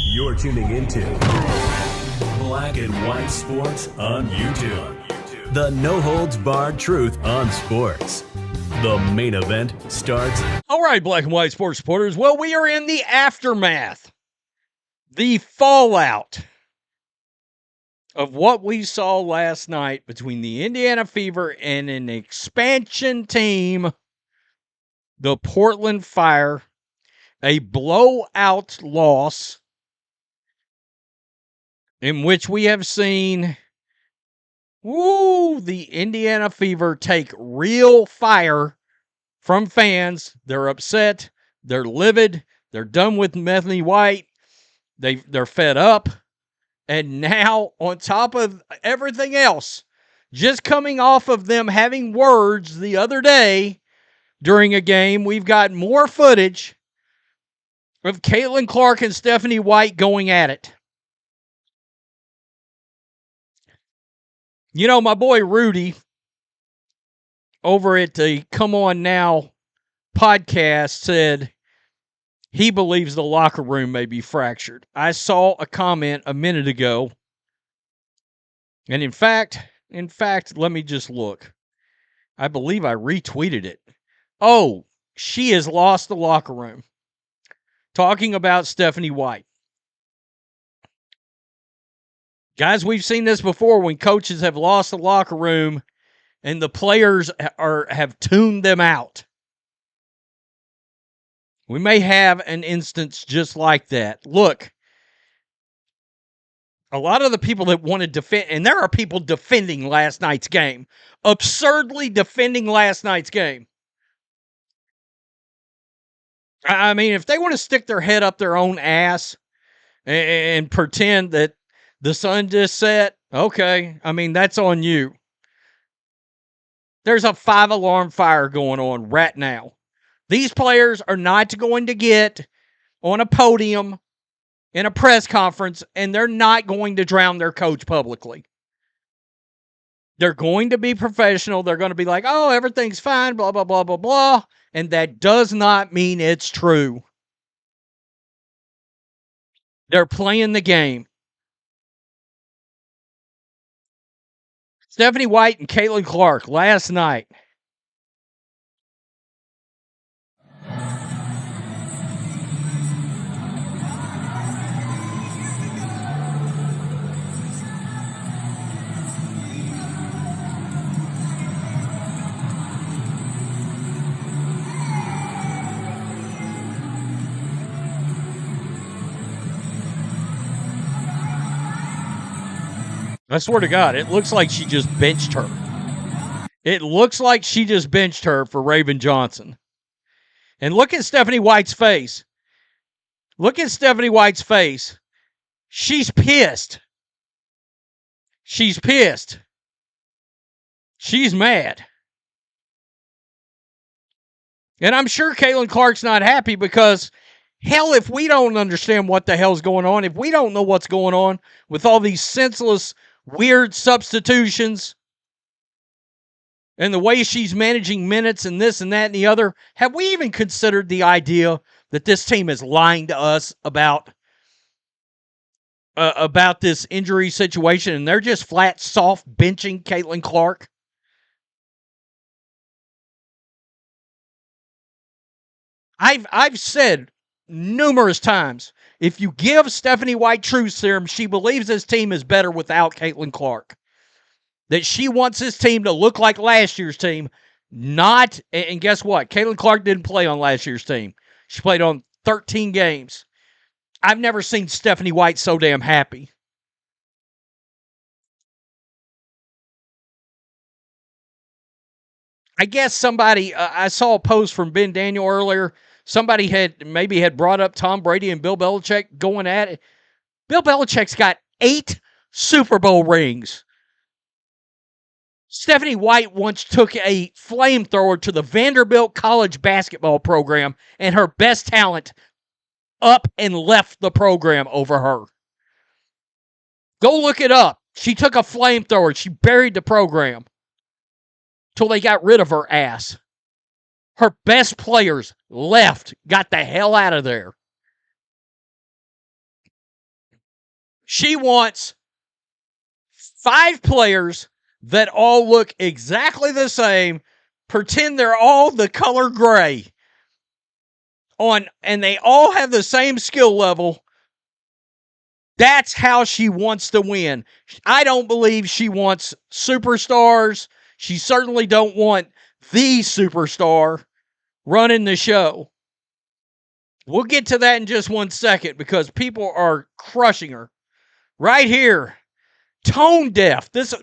You're tuning into Black and White Sports on YouTube. The no-holds-barred truth on sports. The main event starts. All right, Black and White Sports supporters. Well, we are in the aftermath, the fallout of what we saw last night between the Indiana Fever and an expansion team, the Portland Fire, a blowout loss in which we have seen the Indiana Fever take real fire from fans. They're upset. They're livid. They're done with Stephanie White. They're fed up. And now, on top of everything else, just coming off of them having words the other day during a game, we've got more footage of Caitlin Clark and Stephanie White going at it. You know, my boy Rudy over at the Come On Now podcast said he believes the locker room may be fractured. I saw a comment a minute ago, and in fact, let me just look. I believe I retweeted it. Oh, she has lost the locker room. Talking about Stephanie White. Guys, we've seen this before when coaches have lost the locker room and the players have tuned them out. We may have an instance just like that. Look, a lot of the people that want to defend, and there are people defending last night's game, absurdly defending last night's game. I mean, if they want to stick their head up their own ass and pretend that the sun just set, okay, I mean, that's on you. There's a 5-alarm fire going on right now. These players are not going to get on a podium in a press conference, and they're not going to drown their coach publicly. They're going to be professional. They're going to be like, oh, everything's fine, blah, blah, blah, blah, blah. And that does not mean it's true. They're playing the game. Stephanie White and Caitlin Clark last night. I swear to God, it looks like she just benched her. It looks like she just benched her for Raven Johnson. And look at Stephanie White's face. Look at Stephanie White's face. She's pissed. She's pissed. She's mad. And I'm sure Caitlin Clark's not happy because, hell, if we don't understand what the hell's going on, if we don't know what's going on with all these senseless, weird substitutions and the way she's managing minutes and this and that and the other, have we even considered the idea that this team is lying to us about this injury situation and they're just flat soft benching Caitlin Clark? I've said numerous times, if you give Stephanie White truth serum, she believes this team is better without Caitlin Clark. That she wants this team to look like last year's team, not, and guess what? Caitlin Clark didn't play on last year's team. She played on 13 games. I've never seen Stephanie White so damn happy. I guess somebody, I saw a post from Ben Daniel earlier. Somebody had brought up Tom Brady and Bill Belichick going at it. Bill Belichick's got 8 Super Bowl rings. Stephanie White once took a flamethrower to the Vanderbilt college basketball program, and her best talent up and left the program over her. Go look it up. She took a flamethrower. She buried the program till they got rid of her ass. Her best players left, got the hell out of there. She wants 5 players that all look exactly the same, pretend they're all the color gray, and they all have the same skill level. That's how she wants to win. I don't believe she wants superstars. She certainly don't want the superstar running the show. We'll get to that in just 1 second because people are crushing her. Right here, tone deaf. This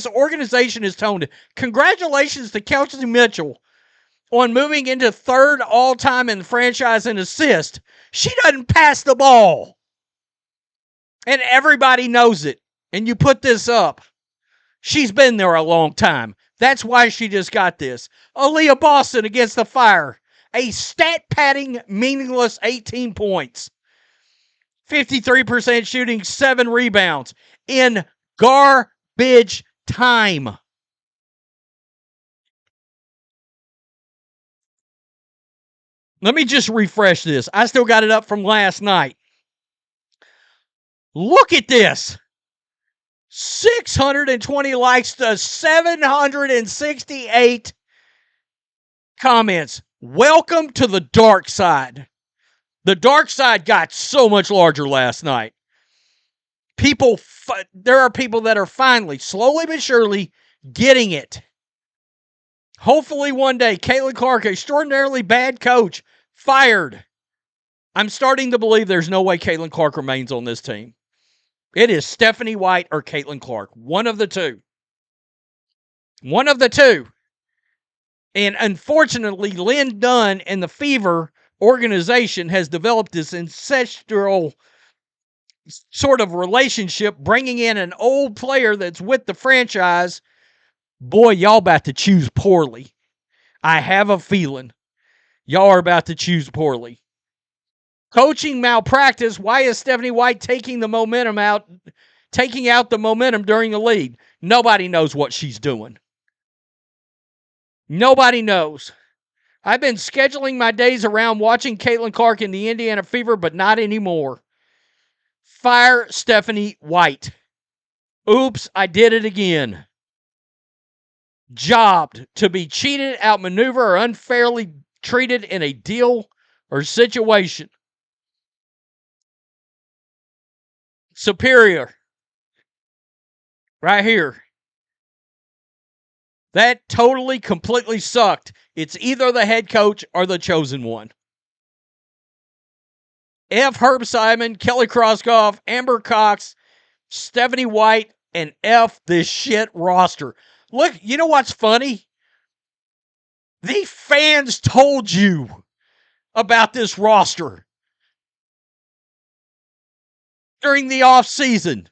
organization is tone deaf. Congratulations to Kelsey Mitchell on moving into 3rd all-time in the franchise in assist. She doesn't pass the ball. And everybody knows it. And you put this up. She's been there a long time. That's why she just got this. Aaliyah Boston against the Fire. A stat-padding, meaningless 18 points. 53% shooting, 7 rebounds. In garbage time. Let me just refresh this. I still got it up from last night. Look at this. 620 likes to 768 comments. Welcome to the dark side. The dark side got so much larger last night. There are people that are finally, slowly but surely, getting it. Hopefully one day, Caitlin Clark, extraordinarily bad coach, fired. I'm starting to believe there's no way Caitlin Clark remains on this team. It is Stephanie White or Caitlin Clark. One of the two. One of the two. And unfortunately, Lynn Dunn and the Fever organization has developed this ancestral sort of relationship, bringing in an old player that's with the franchise. Boy, y'all about to choose poorly. I have a feeling y'all are about to choose poorly. Coaching malpractice. Why is Stephanie White taking out the momentum during the lead? Nobody knows what she's doing. Nobody knows. I've been scheduling my days around watching Caitlin Clark in the Indiana Fever, but not anymore. Fire Stephanie White. Oops, I did it again. Jobbed to be cheated, outmaneuvered, or unfairly treated in a deal or situation. Superior. Right here. That totally, completely sucked. It's either the head coach or the chosen one. F. Herb Simon, Kelly Kroskoff, Amber Cox, Stephanie White, and F. this shit roster. Look, you know what's funny? The fans told you about this roster during the offseason.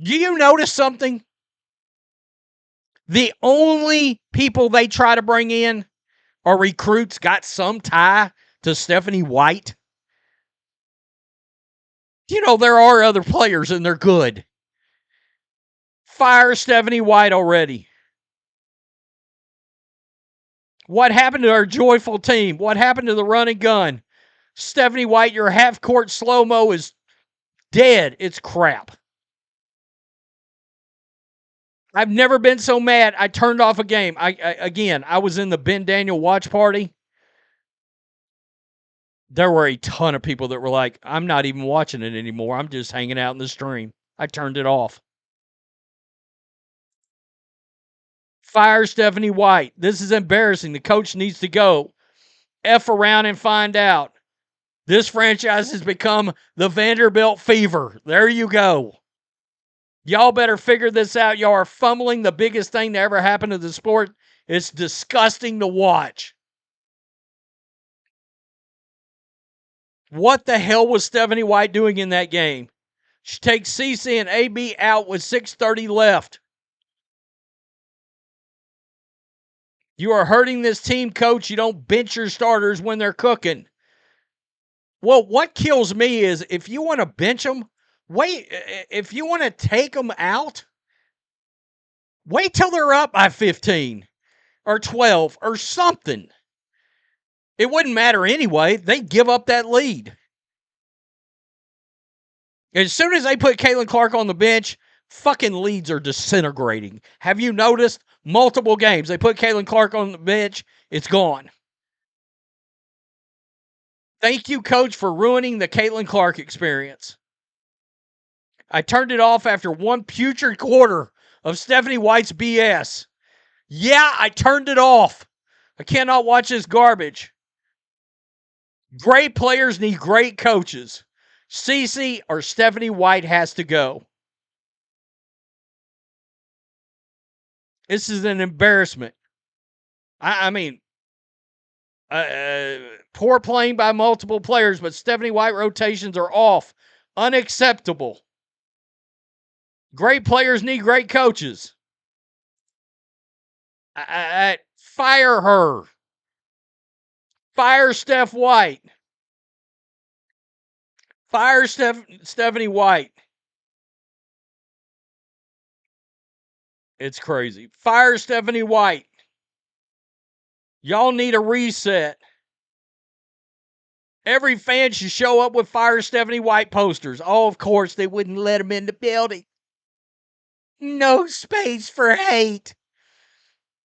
Do you notice something? The only people they try to bring in are recruits got some tie to Stephanie White. You know, there are other players and they're good. Fire Stephanie White already. What happened to our joyful team? What happened to the run and gun? Stephanie White, your half-court slow-mo is dead. It's crap. I've never been so mad. I turned off a game. I was in the Ben Daniel watch party. There were a ton of people that were like, I'm not even watching it anymore. I'm just hanging out in the stream. I turned it off. Fire Stephanie White. This is embarrassing. The coach needs to go. F around and find out. This franchise has become the Vanderbilt Fever. There you go. Y'all better figure this out. Y'all are fumbling the biggest thing to ever happen to the sport. It's disgusting to watch. What the hell was Stephanie White doing in that game? She takes CC and AB out with 6:30 left. You are hurting this team, coach. You don't bench your starters when they're cooking. Well, what kills me is if you want to bench them, wait. If you want to take them out, wait till they're up by 15 or 12 or something. It wouldn't matter anyway. They give up that lead. As soon as they put Caitlin Clark on the bench, fucking leads are disintegrating. Have you noticed? Multiple games. They put Caitlin Clark on the bench, it's gone. Thank you, coach, for ruining the Caitlin Clark experience. I turned it off after one putrid quarter of Stephanie White's BS. Yeah, I turned it off. I cannot watch this garbage. Great players need great coaches. Cece or Stephanie White has to go. This is an embarrassment. I mean, poor playing by multiple players, but Stephanie White rotations are off. Unacceptable. Great players need great coaches. Fire her. Fire Steph White. Fire Stephanie White. It's crazy. Fire Stephanie White. Y'all need a reset. Every fan should show up with Fire Stephanie White posters. Oh, of course, they wouldn't let them in the building. No space for hate.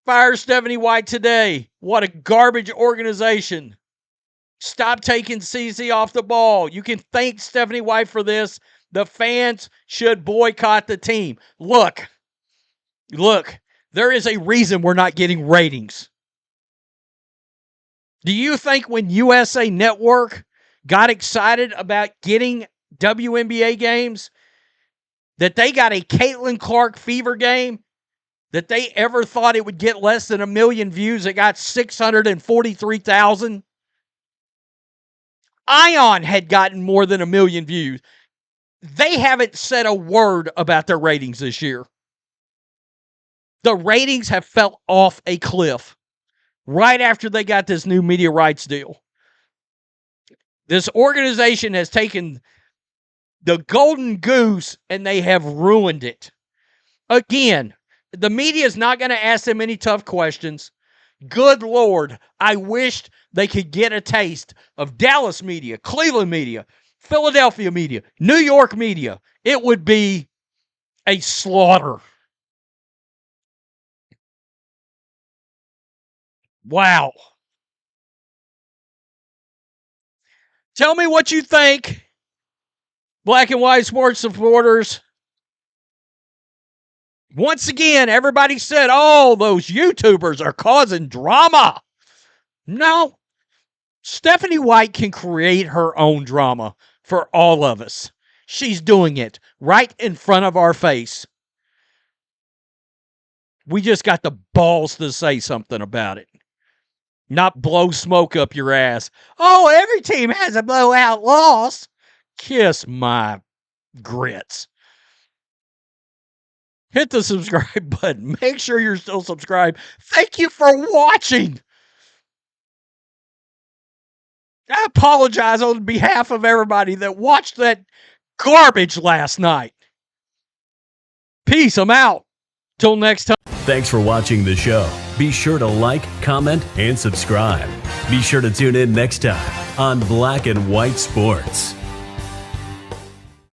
Fire Stephanie White today. What a garbage organization. Stop taking CC off the ball. You can thank Stephanie White for this. The fans should boycott the team. Look, there is a reason we're not getting ratings. Do you think when USA Network got excited about getting WNBA games that they got a Caitlin Clark fever game, that they ever thought it would get less than 1 million views? It got 643,000. Ion had gotten more than 1 million views. They haven't said a word about their ratings this year. The ratings have fell off a cliff right after they got this new media rights deal. This organization has taken the golden goose and they have ruined it. Again, the media is not going to ask them any tough questions. Good Lord, I wished they could get a taste of Dallas media, Cleveland media, Philadelphia media, New York media. It would be a slaughter. Wow. Tell me what you think, Black and White Sports supporters. Once again, everybody said, oh, those YouTubers are causing drama. No. Stephanie White can create her own drama for all of us. She's doing it right in front of our face. We just got the balls to say something about it. Not blow smoke up your ass. Oh, every team has a blowout loss. Kiss my grits. Hit the subscribe button. Make sure you're still subscribed. Thank you for watching. I apologize on behalf of everybody that watched that garbage last night. Peace. I'm out. Till next time. Thanks for watching the show. Be sure to like, comment, and subscribe. Be sure to tune in next time on Black and White Sports.